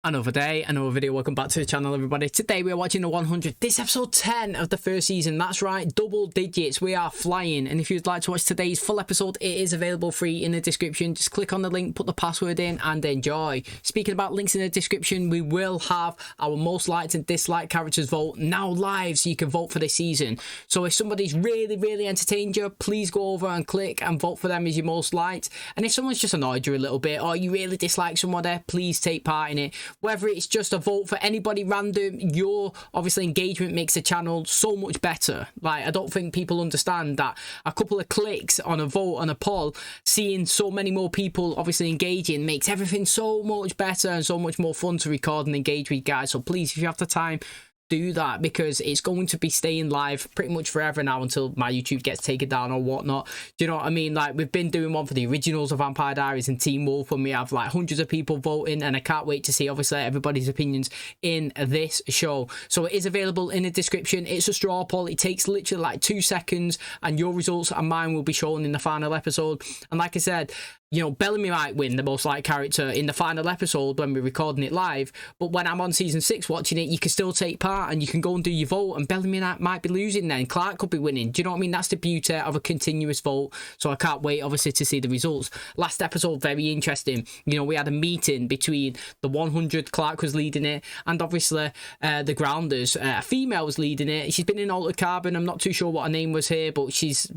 Another day, another video. Welcome back to the channel, everybody. Today we are watching the 100. This episode 10 of the first season. That's right, double digits. We are flying. And if you'd like to watch today's full episode, it is available free in the description. Just click on the link, put the password in, and enjoy. Speaking about links in the description, we will have our most liked and disliked characters vote now live, so you can vote for this season. So if somebody's really entertained you, please go over and click and vote for them as your most liked. And if someone's just annoyed you a little bit, or you really dislike someone there, please take part in it. Whether it's just a vote for anybody random, your obviously engagement makes the channel so much better. Like, I don't think people understand that a couple of clicks on a vote on a poll, seeing so many more people obviously engaging, makes everything so much better and so much more fun to record and engage with you guys. So please, if you have the time, do that, because it's going to be staying live pretty much forever now until my YouTube gets taken down or whatnot. Do you know what I mean? Like, we've been doing one for the originals of Vampire Diaries and Teen Wolf, and we have like hundreds of people voting, and I can't wait to see obviously everybody's opinions in this show. So it is available in the description. It's a straw poll. It takes literally like 2 seconds, and your results and mine will be shown in the final episode. And like I said, you know, Bellamy might win the most liked character in the final episode when we're recording it live, but when I'm on season 6 watching it, you can still take part and you can go and do your vote, and Bellamy might be losing then. Clark could be winning. Do you know what I mean? That's the beauty of a continuous vote. So I can't wait obviously to see the results. Last episode, very interesting. You know, we had a meeting between the 100, Clark was leading it, and obviously the Grounders. A female was leading it. She's been in Altered Carbon. I'm not too sure what her name was here, but she's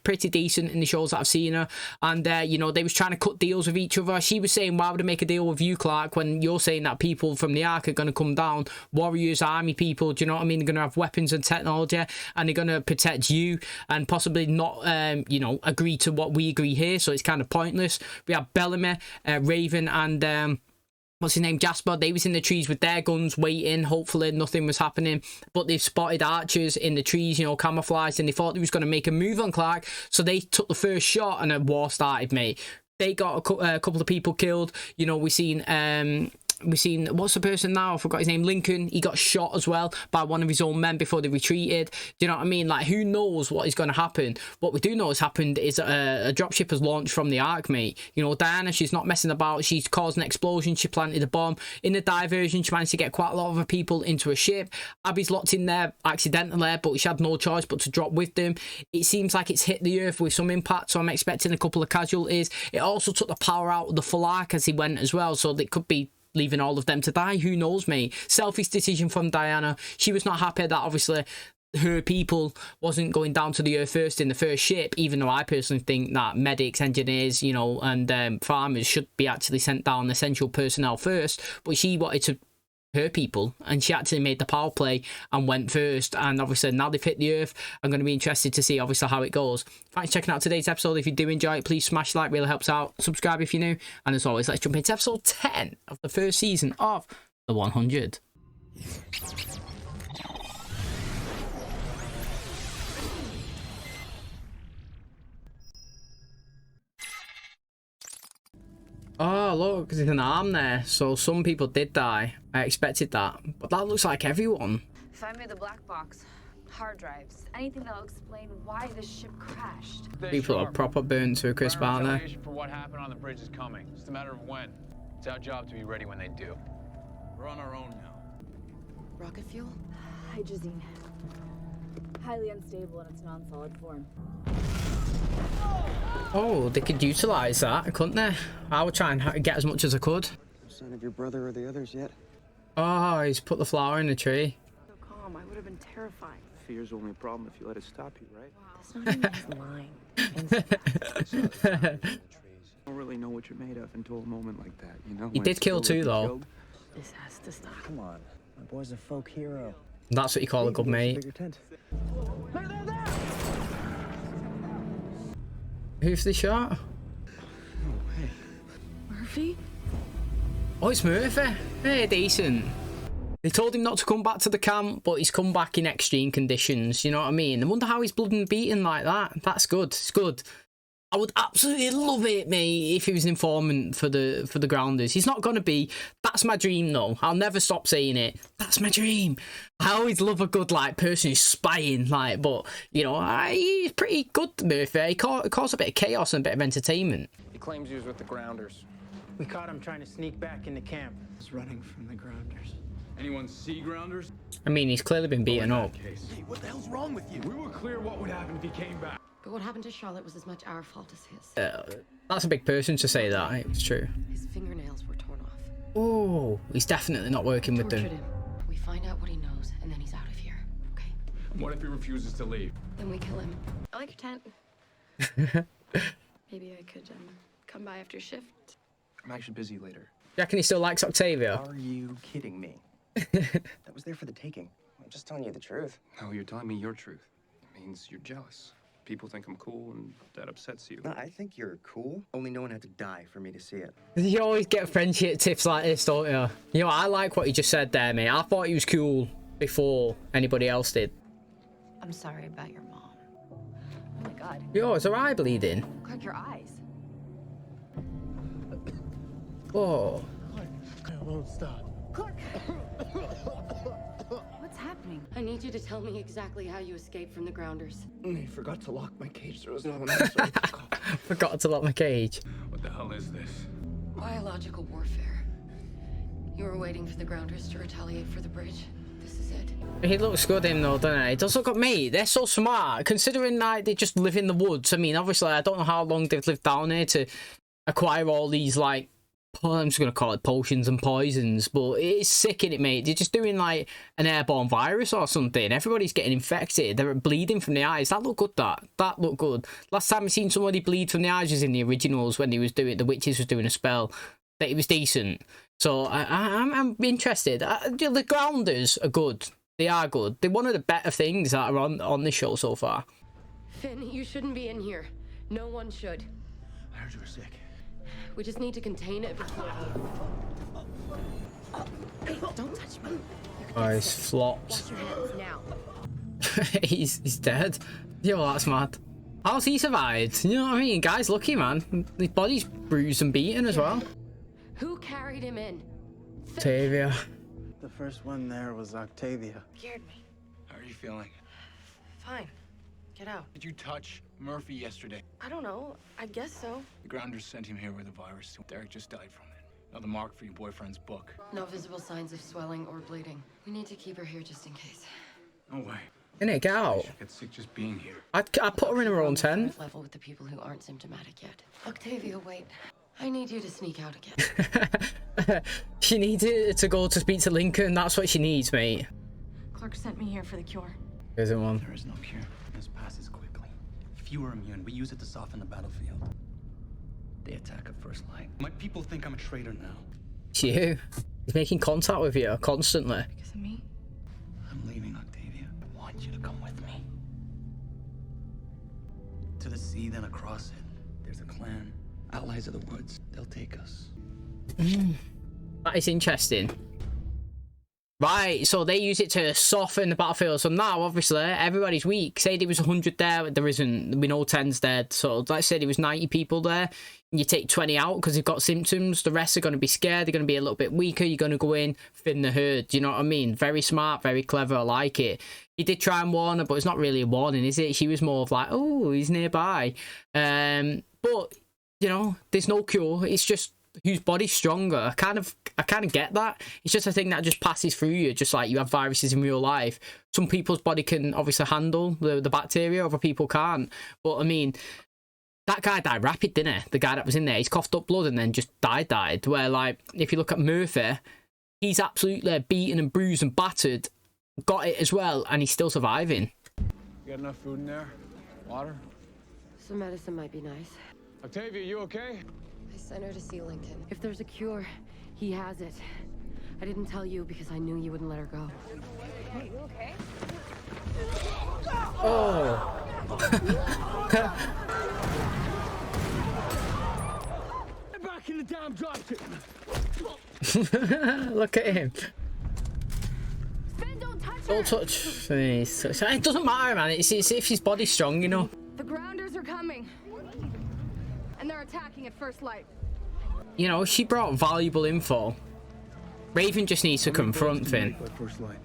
pretty decent in the shows that I've seen her. And you know, they was trying to cut deals with each other. She was saying, why would I make a deal with you, Clark, when you're saying that people from the Ark are going to come down, warriors, army people, do you know what I mean? They're going to have weapons and technology, and they're going to protect you and possibly not you know, agree to what we agree here. So it's kind of pointless. We have Bellamy, Raven, and what's his name, Jasper. They was in the trees with their guns waiting. Hopefully nothing was happening, but they've spotted archers in the trees, you know, camouflaged, and they thought they was going to make a move on Clark, so they took the first shot and a war started, mate. They got a couple of people killed. You know, we've seen what's the person now, I forgot his name, Lincoln. He got shot as well by one of his own men before they retreated. Do you know what I mean? Like, who knows what is going to happen? What we do know has happened is a dropship has launched from the Ark, mate. You know, Diana, she's not messing about. She's caused an explosion. She planted a bomb. In the diversion, she managed to get quite a lot of her people into a ship. Abby's locked in there accidentally, but she had no choice but to drop with them. It seems like it's hit the earth with some impact, so I'm expecting a couple of casualties. It also took the power out of the full Ark as he went as well, so it could be leaving all of them to die. Who knows, mate? Selfish decision from Diana. She was not happy that obviously her people wasn't going down to the earth first in the first ship, even though I personally think that medics, engineers, you know, and farmers should be actually sent down, essential personnel first. But she wanted to her people, and she actually made the power play and went first. And obviously now they've hit the earth. I'm going to be interested to see obviously how it goes. Thanks for checking out today's episode. If you do enjoy it, please smash like, really helps out. Subscribe if you're new, and as always, let's jump into episode 10 of the first season of the 100. Oh, look, there's an arm there. So some people did die. I expected that. But that looks like everyone. Find me the black box, hard drives, anything that'll explain why this ship crashed. People are proper burnt to a crisp, aren't they? For what happened on the bridge is coming. It's a matter of when. It's our job to be ready when they do. We're on our own now. Rocket fuel? Hydrazine. Highly unstable in its non-solid form. Oh, they could utilize that, couldn't they? I would try and get as much as I could. Sign of your brother or the others yet? Oh, he's put the flower in the tree. So calm, I would have been terrified. Fear's only a problem if you let it stop you, right? Wow. That's not even his line. You don't really know what you're made of until a moment like that, you know? He did kill two, though. This has to stop. Come on, my boy's a folk hero. That's what you call a good mate. Bigger tent. Who's the shot? Oh, hey. Murphy? Oh, it's Murphy. Hey, decent. They told him not to come back to the camp, but he's come back in extreme conditions. You know what I mean? I wonder how he's blood and beaten like that. That's good. It's good. I would absolutely love it, mate, if he was an informant for the Grounders. He's not going to be. That's my dream, though. I'll never stop saying it. That's my dream. I always love a good, like, person who's spying, like, but, you know, he's pretty good, Murphy. He caused a bit of chaos and a bit of entertainment. He claims he was with the Grounders. We caught him trying to sneak back into camp. He's running from the grounders. Anyone see grounders? I mean, he's clearly been beaten up. Hey, what the hell's wrong with you? We were clear what would happen if he came back. But what happened to Charlotte was as much our fault as his. That's a big person to say that. It's true. His fingernails were torn off. Oh, he's definitely not working with Tortured them. him. We find out what he knows, and then he's out of here. Okay? What if he refuses to leave? Then we kill him. I like your tent. Maybe I could come by after shift. I'm actually busy later. Do you reckon he still likes Octavia? Are you kidding me? That was there for the taking. I'm just telling you the truth. No, you're telling me your truth. It means you're jealous. People think I'm cool and that upsets you. No, I think you're cool. Only no one had to die for me to see it. You always get friendship tips like this, don't you? You know, I like what you just said there, mate. I thought he was cool before anybody else did. I'm sorry about your mom. Oh my god. Yo, is her eye bleeding? Clark, your eyes. Whoa. I won't stop. What's happening? I need you to tell me exactly how you escaped from the grounders. I forgot to lock my cage. There was no one else. Forgot to lock my cage. What the hell is this? Biological warfare. You were waiting for the grounders to retaliate for the bridge. This is it. He looks good in though, doesn't he? It does look at me. They're so smart. Considering like they just live in the woods. I mean, obviously, I don't know how long they've lived down here to acquire all these like, I'm just gonna call it potions and poisons, but it is sick in it, mate. They're just doing like an airborne virus or something. Everybody's getting infected. They're bleeding from the eyes. That looked good. That looked good. Last time I seen somebody bleed from the eyes was in the originals when they was doing the witches was doing a spell. That it was decent. So I'm interested. The grounders are good. They are good. They're one of the better things that are on the show so far. Finn, you shouldn't be in here. No one should. I heard you were sick. We just need to contain it before. Don't touch me. Oh, he's flopped. Wash your hands now. he's dead. Yo, that's mad. How's he survived? You know what I mean? Guy's lucky, man. His body's bruised and beaten as well. Who carried him in? Octavia. The first one there was Octavia. Scared me. How are you feeling? Fine. Get out. Did you touch Murphy yesterday? I don't know. I guess so. The grounders sent him here with a virus. Derek just died from it. Another mark for your boyfriend's book. No visible signs of swelling or bleeding. We need to keep her here just in case. No way. Innit, get out. She'll get sick just being here. I'd put her in her own tent. Level with the people who aren't symptomatic yet. Octavia, wait. I need you to sneak out again. She needs to go to speak to Lincoln. That's what she needs, mate. Clark sent me here for the cure. There's one. There is no cure. This passes quickly. If you are immune, we use it to soften the battlefield. They attack at first light. My people think I'm a traitor now. It's you. He's making contact with you constantly. Because of me? I'm leaving, Octavia. I want you to come with me. To the sea, then across it. There's a clan. Allies of the woods. They'll take us. That is interesting. Right, so they use it to soften the battlefield. So now, obviously, everybody's weak. Say there was 100 there, there isn't. We know 10's dead. So let's say there was 90 people there. You take 20 out because they've got symptoms. The rest are going to be scared. They're going to be a little bit weaker. You're going to go in, thin the herd. Do you know what I mean? Very smart, very clever. I like it. He did try and warn her, but it's not really a warning, is it? She was more of like, oh, he's nearby. But, you know, there's no cure. It's just whose body's stronger. I kind of get that. It's just a thing that just passes through you, just like you have viruses in real life. Some people's body can obviously handle the bacteria, other people can't. But I mean, that guy died rapid, didn't he? The guy that was in there, he's coughed up blood and then just died. Where like, if you look at Murphy, he's absolutely beaten and bruised and battered, got it as well, and he's still surviving. You got enough food in there? Water? Some medicine might be nice. Octavia, you okay? I sent her to see Lincoln. If there's a cure, he has it. I didn't tell you because I knew you wouldn't let her go. Hey, you okay? Oh. Back in the damn drive. Look at him. Finn, don't touch her! Don't touch me. It doesn't matter, man. It's if his body's strong, you know. The grounders are coming. And they're attacking at first light. You know, she brought valuable info. Raven just needs to confront Finn. First light.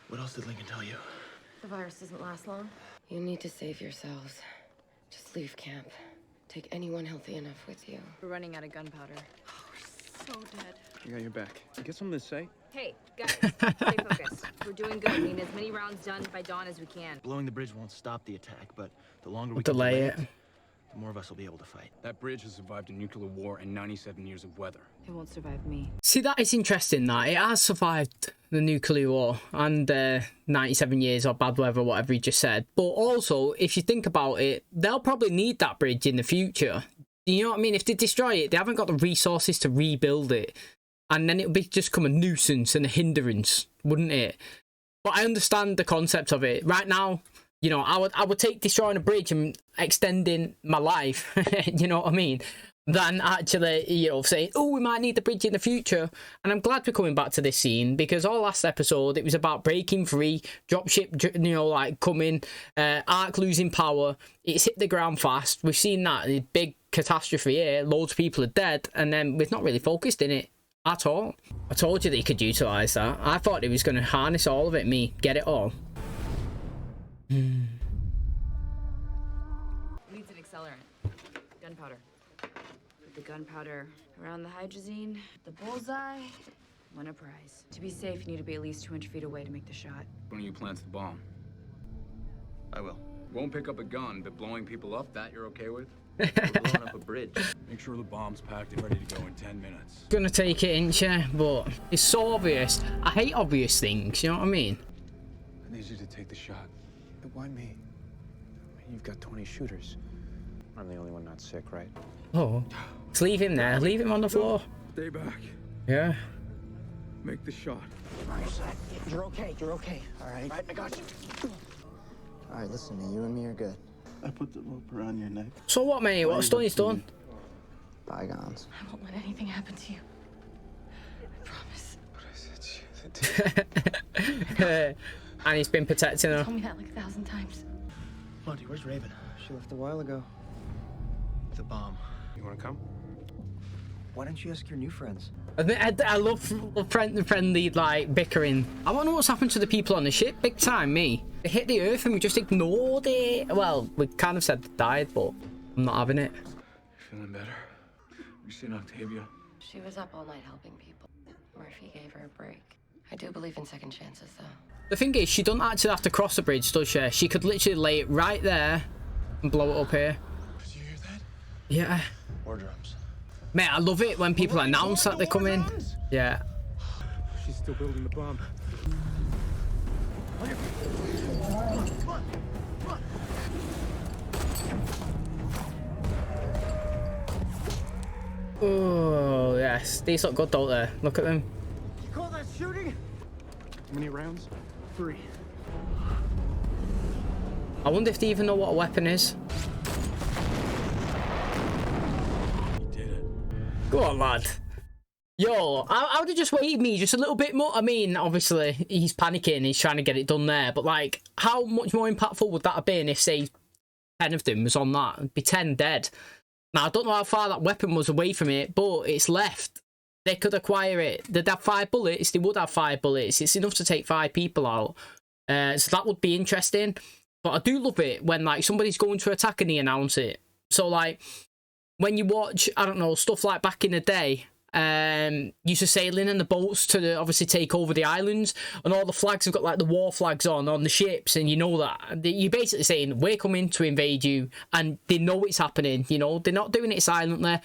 What else did Lincoln tell you? The virus doesn't last long. You need to save yourselves. Just leave camp. Take anyone healthy enough with you. We're running out of gunpowder. Oh, we're so dead. You got your back. You got something to say? Hey, guys, stay focused. We're doing good. We need as many rounds done by dawn as we can. Blowing the bridge won't stop the attack, but the longer we delay it, the more of us will be able to fight. That bridge has survived a nuclear war and 97 years of weather. It won't survive me. See, that is interesting, that it has survived the nuclear war and 97 years of bad weather, whatever he just said. But also, if you think about it, they'll probably need that bridge in the future. You know what I mean? If they destroy it, they haven't got the resources to rebuild it, and then it would be just come a nuisance and a hindrance, wouldn't it? But I understand the concept of it. Right now, you know, I would take destroying a bridge and extending my life, you know what I mean, than actually, you know, saying, oh, we might need the bridge in the future. And I'm glad we're coming back to this scene, because all last episode, it was about breaking free, dropship, you know, like coming, Ark losing power, it's hit the ground fast. We've seen that, the big catastrophe here, loads of people are dead, and then we've not really focused in it at all. I told you that he could utilise that. I thought he was going to harness all of it, get it all. Needs an accelerant. Gunpowder. Put the gunpowder around the hydrazine, the bullseye, win a prize. To be safe, you need to be at least 200 feet away to make the shot. One of you plants the bomb. I will. Won't pick up a gun, but blowing people up, that you're okay with? We're blowing up a bridge. Make sure the bomb's packed and ready to go in 10 minutes. Gonna take it, ain't you? But it's so obvious. I hate obvious things, you know what I mean? I need you to take the shot. But why me? I mean, you've got 20 shooters. I'm the only one not sick, right? Oh, just leave him there. Leave him on the floor. Stay back. Yeah. Make the shot. You're okay. You're okay. All right. Right, I got you. All right, listen to me. You and me are good. I put the rope around your neck. So what, mate? What's done is done. Bygones. I won't let anything happen to you. I promise. What is it? And he's been protecting her. Told me that like 1,000 times. Monty, where's Raven? She left a while ago. The bomb. You want to come? Why don't you ask your new friends? I love friendly, like, bickering. I want to know what's happened to the people on the ship. Big time, me. They hit the earth and we just ignored it. Well, we kind of said they died, but I'm not having it. Feeling better? You seen Octavia? She was up all night helping people. Murphy gave her a break. I do believe in second chances, though. The thing is, she doesn't actually have to cross the bridge, does she? She could literally lay it right there and blow it up here. Did you hear that? Yeah. War drums. Mate, I love it when people announce that they're coming. Yeah. She's still building the bomb. Oh, yes. These look good, don't they? Look at them. You call that shooting? How many rounds? 3. I wonder if they even know what a weapon is. You did it. Go on, lad. Yo, I would have just waited me just a little bit more. I mean, obviously, he's panicking. He's trying to get it done there. But, like, how much more impactful would that have been if, say, 10 of them was on that? It'd be 10 dead. Now, I don't know how far that weapon was away from it, but it's left. They could acquire it. They'd have 5 bullets. They would have 5 bullets. It's enough to take 5 people out. So that would be interesting. But I do love it when, like, somebody's going to attack and they announce it. So, like, when you watch, I don't know, stuff like back in the day, used to sailing in the boats to obviously take over the islands, and all the flags have got like the war flags on the ships, and you know that you're basically saying we're coming to invade you, and they know it's happening. You know, they're not doing it silently.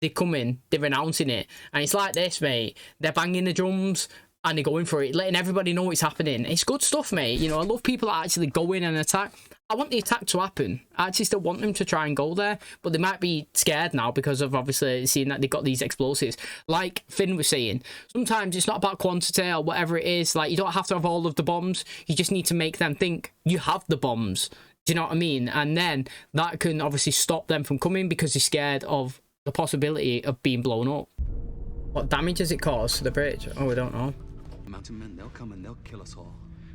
They come in, they're announcing it, and it's like this, mate. They're banging the drums and they're going for it, letting everybody know it's happening. It's good stuff, mate. You know, I love people that actually go in and attack. I want the attack to happen. I actually still want them to try and go there, but they might be scared now because of obviously seeing that they've got these explosives. Like Finn was saying, sometimes it's not about quantity or whatever it is. Like, you don't have to have all of the bombs. You just need to make them think you have the bombs. Do you know what I mean? And then that can obviously stop them from coming because they're scared of the possibility of being blown up. What damage does it cause to the bridge? Oh, we don't know. Mountain men, they'll come and they'll kill us all.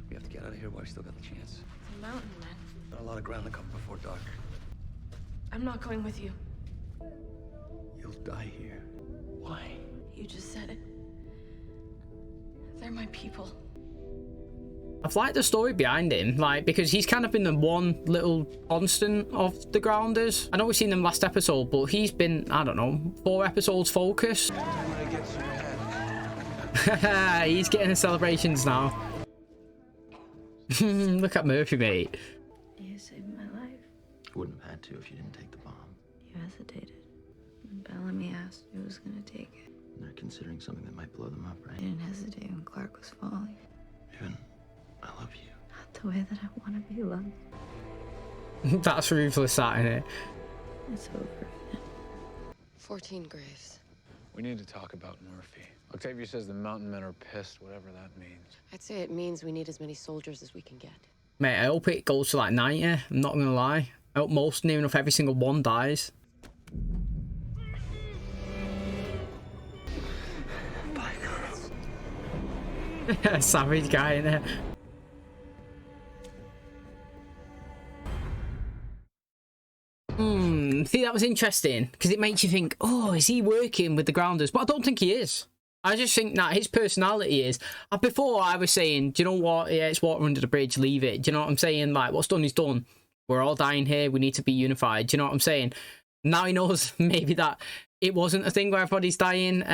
We have to get out of here while we still got the chance. It's a mountain, man. Got a lot of ground to cover before dark. I'm not going with you. You'll die here. Why? You just said it. They're my people. I've liked the story behind him, like, because he's kind of been the one little constant of the Grounders. I know we've seen them last episode, but he's been, I don't know, 4 episodes focused. gets to your head. He's getting the celebrations now. Look at Murphy, mate. You saved my life. You wouldn't have had to if you didn't take the bomb. You hesitated. When Bellamy asked who was gonna take it. They're considering something that might blow them up, I right? didn't hesitate when Clark was falling. Even, I love you. Not the way that I want to be loved. That's ruthless, that, innit? It's over. 14 graves. We need to talk about Murphy. Octavia says the mountain men are pissed, whatever that means. I'd say it means we need as many soldiers as we can get. Mate, I hope it goes to like 90. I'm not gonna lie. I hope most, near enough every single one dies. Savage guy in there. See, that was interesting because it makes you think, oh, is he working with the grounders? But I don't think he is. I just think that his personality is. Before I was saying, do you know what? Yeah, it's water under the bridge. Leave it. Do you know what I'm saying? Like, what's done is done. We're all dying here. We need to be unified. Do you know what I'm saying? Now he knows maybe that it wasn't a thing where everybody's dying.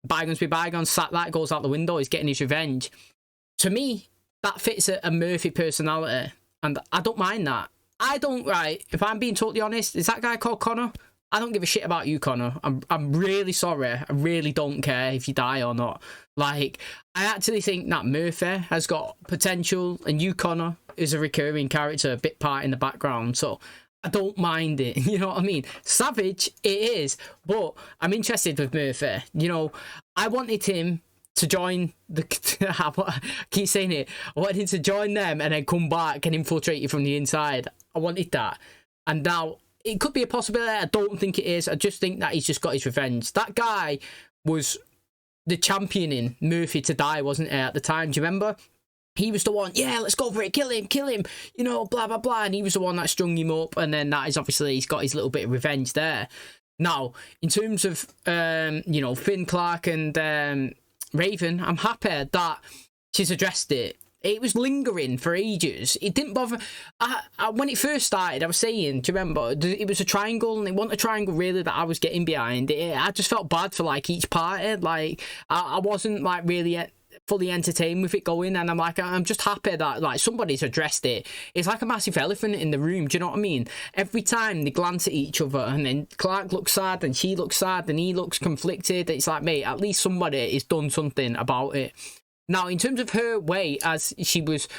Bygones be bygones. That goes out the window. He's getting his revenge. To me, that fits a Murphy personality, and I don't mind that. I don't, right, if I'm being totally honest, is that guy called Connor? I don't give a shit about you, Connor. I'm really sorry. I really don't care if you die or not. Like, I actually think that Murphy has got potential, and you, Connor, is a recurring character, a bit part in the background, so I don't mind it. You know what I mean? Savage, it is, but I'm interested with Murphy. You know, I wanted him to join the I keep saying it, I wanted him to join them and then come back and infiltrate you from the inside. I wanted that, and now it could be a possibility. I don't think it is. I just think that he's just got his revenge. That guy was the championing Murphy to die, wasn't he, at the time? Do you remember? He was the one, yeah, let's go for it, kill him, you know, blah blah blah, and he was the one that strung him up, and then that is obviously, he's got his little bit of revenge there. Now, in terms of you know, Finn, Clark and Raven, I'm happy that she's addressed it. It was lingering for ages. It didn't bother. When it first started, I was saying, do you remember? It was a triangle, and it wasn't a triangle really that I was getting behind. I just felt bad for like each party. Like I wasn't like really fully entertained with it going, and I'm like, I'm just happy that like somebody's addressed it. It's like a massive elephant in the room. Do you know what I mean? Every time they glance at each other, and then Clark looks sad, and she looks sad, and he looks conflicted. It's like, mate, at least somebody has done something about it. Now, in terms of her way, as she was,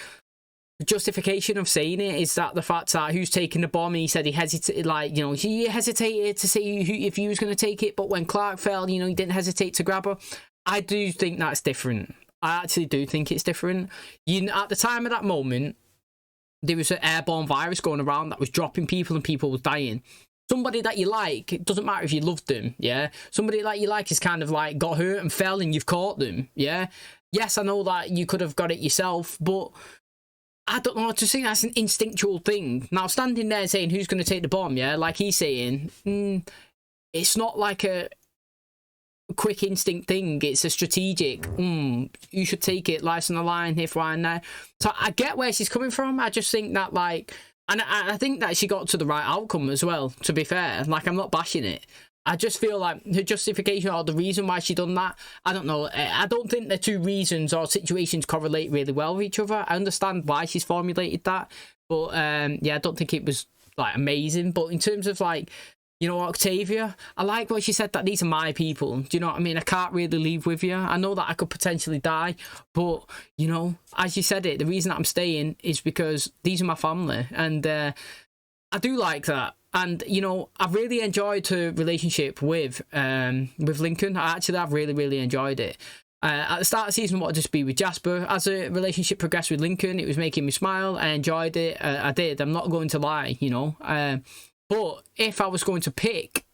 the justification of saying it is that the fact that who's taking the bomb, and he said he hesitated, like, you know, he hesitated to say if he was going to take it, but when Clark fell, you know, he didn't hesitate to grab her. I do think that's different. I actually do think it's different. At the time of that moment, there was an airborne virus going around that was dropping people and people was dying. Somebody that you like, it doesn't matter if you loved them, yeah? Somebody that you like is kind of like got hurt and fell and you've caught them, yeah? Yes, I know that you could have got it yourself, but I don't know, I just think that's an instinctual thing. Now, standing there saying who's going to take the bomb, yeah? Like he's saying, it's not like a quick instinct thing, it's a strategic, you should take it, life's on the line, here, fly, and there. So I get where she's coming from. I just think that, like, and I think that she got to the right outcome as well, to be fair. Like, I'm not bashing it. I just feel like her justification or the reason why she done that, I don't know. I don't think the two reasons or situations correlate really well with each other. I understand why she's formulated that, but yeah, I don't think it was like amazing. But in terms of like, you know, Octavia, I like what she said, that these are my people. Do you know what I mean? I can't really leave with you. I know that I could potentially die, but, you know, as you said it, the reason that I'm staying is because these are my family. And I do like that. And, you know, I've really enjoyed her relationship with Lincoln. I've really, really enjoyed it. At the start of the season, I wanted to be with Jasper. As the relationship progressed with Lincoln, it was making me smile. I enjoyed it. I did. I'm not going to lie, you know. But if I was going to pick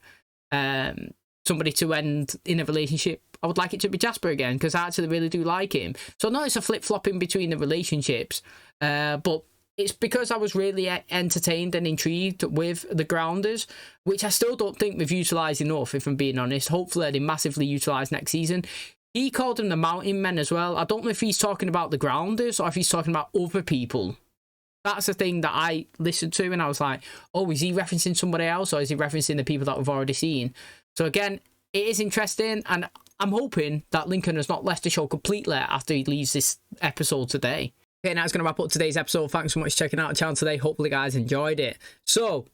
somebody to end in a relationship, I would like it to be Jasper again, because I actually really do like him. So I know it's a flip-flopping between the relationships, but it's because I was really entertained and intrigued with the Grounders, which I still don't think we've utilised enough, if I'm being honest. Hopefully they massively utilise next season. He called them the Mountain Men as well. I don't know if he's talking about the Grounders or if he's talking about other people. That's the thing that I listened to, and I was like, oh, is he referencing somebody else, or is he referencing the people that we've already seen? So again, it is interesting, and I'm hoping that Lincoln has not left the show completely after he leaves this episode today. Okay, now it's going to wrap up today's episode. Thanks so much for checking out the channel today. Hopefully, guys enjoyed it. So,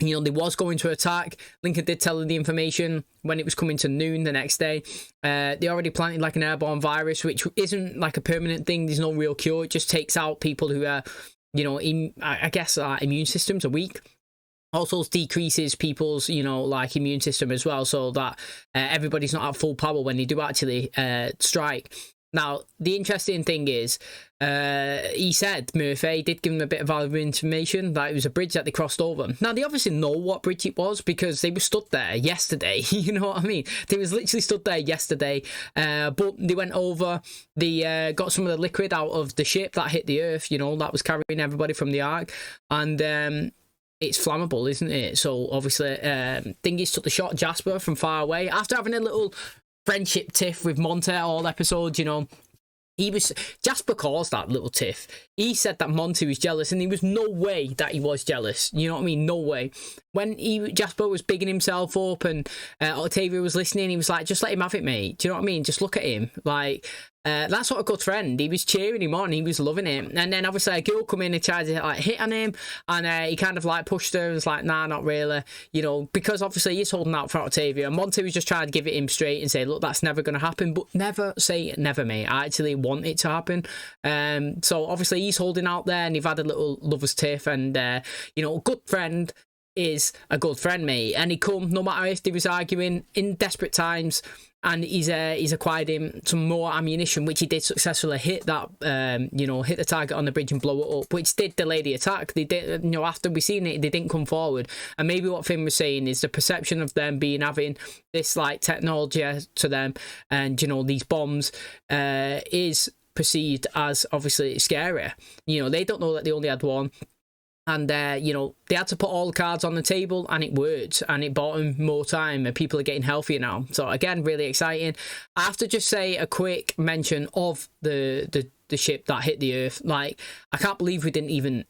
you know, they was going to attack. Lincoln did tell them the information when it was coming to noon the next day. They already planted like an airborne virus, which isn't like a permanent thing. There's no real cure. It just takes out people who are, you know, I guess immune systems are weak. Also decreases people's, you know, like immune system as well, so that everybody's not at full power when they do actually strike. Now, the interesting thing is, he said, Murphy did give them a bit of valuable information that it was a bridge that they crossed over. Now, they obviously know what bridge it was because they were stood there yesterday. You know what I mean? They was literally stood there yesterday, but they went over, they got some of the liquid out of the ship that hit the Earth, you know, that was carrying everybody from the Ark, and it's flammable, isn't it? So, obviously, Dingus took the shot, Jasper, from far away, after having a little friendship tiff with Monte all episode, you know. Jasper caused that little tiff. He said that Monty was jealous, and there was no way that he was jealous. You know what I mean? No way. When Jasper was bigging himself up and Octavia was listening, he was like, just let him have it, mate. Do you know what I mean? Just look at him. Like, that's what a good friend. He was cheering him on. He was loving it. And then obviously a girl come in and tried to like hit on him, and he kind of like pushed her and was like, nah, not really. You know, because obviously he's holding out for Octavia. And Monty was just trying to give it him straight and say, look, that's never going to happen. But never say never, mate. I actually want it to happen. So obviously he's holding out there, and they've had a little lover's tiff, and you know, a good friend is a good friend, mate. And he come no matter if they was arguing in desperate times, and he's acquired him some more ammunition, which he did successfully hit that you know, hit the target on the bridge and blow it up, which did delay the attack. They did, you know, after we seen it, they didn't come forward. And maybe what Finn was saying is the perception of them having this like technology to them, and you know, these bombs is perceived as obviously scarier. You know, they don't know that they only had one. And, you know, they had to put all the cards on the table, and it worked, and it bought them more time, and people are getting healthier now. So, again, really exciting. I have to just say a quick mention of the ship that hit the Earth. Like, I can't believe we didn't even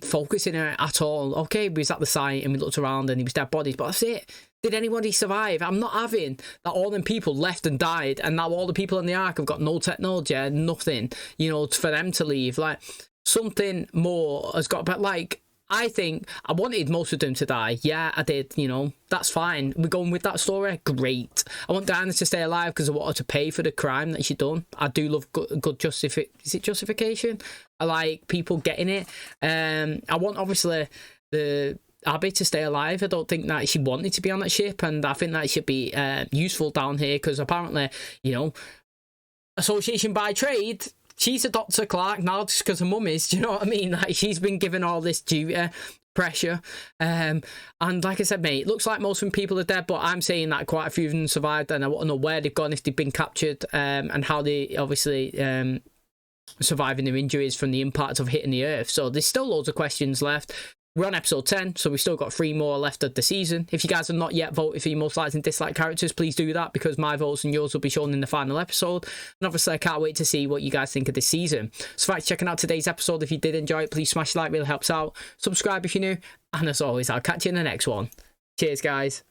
focus in it at all. Okay, we was at the site, and we looked around, and he was dead bodies, but that's it. Did anybody survive? I'm not having that all them people left and died, and now all the people in the Ark have got no technology, nothing, you know, for them to leave. Like, something more has got, but like, I think I wanted most of them to die. Yeah, I did, you know, that's fine. We're going with that story. Great. I want Diana to stay alive because I want her to pay for the crime that she done. I do love good justification? I like people getting it. I want, obviously, the Abby to stay alive. I don't think that she wanted to be on that ship, and I think that it should be useful down here because apparently, you know, association by trade, she's a Dr. Clark now just because her mum is. Do you know what I mean? Like, she's been given all this duty, pressure. And like I said, mate, it looks like most of them people are dead, but I'm saying that quite a few of them survived, and I want to know where they've gone, if they've been captured, and how they obviously surviving their injuries from the impact of hitting the Earth. So there's still loads of questions left. We're on episode 10, so we've still got 3 more left of the season. If you guys have not yet voted for your most liked and disliked characters, please do that, because my votes and yours will be shown in the final episode. And obviously, I can't wait to see what you guys think of this season. So thanks for checking out today's episode. If you did enjoy it, please smash the like, really helps out. Subscribe if you're new. And as always, I'll catch you in the next one. Cheers, guys.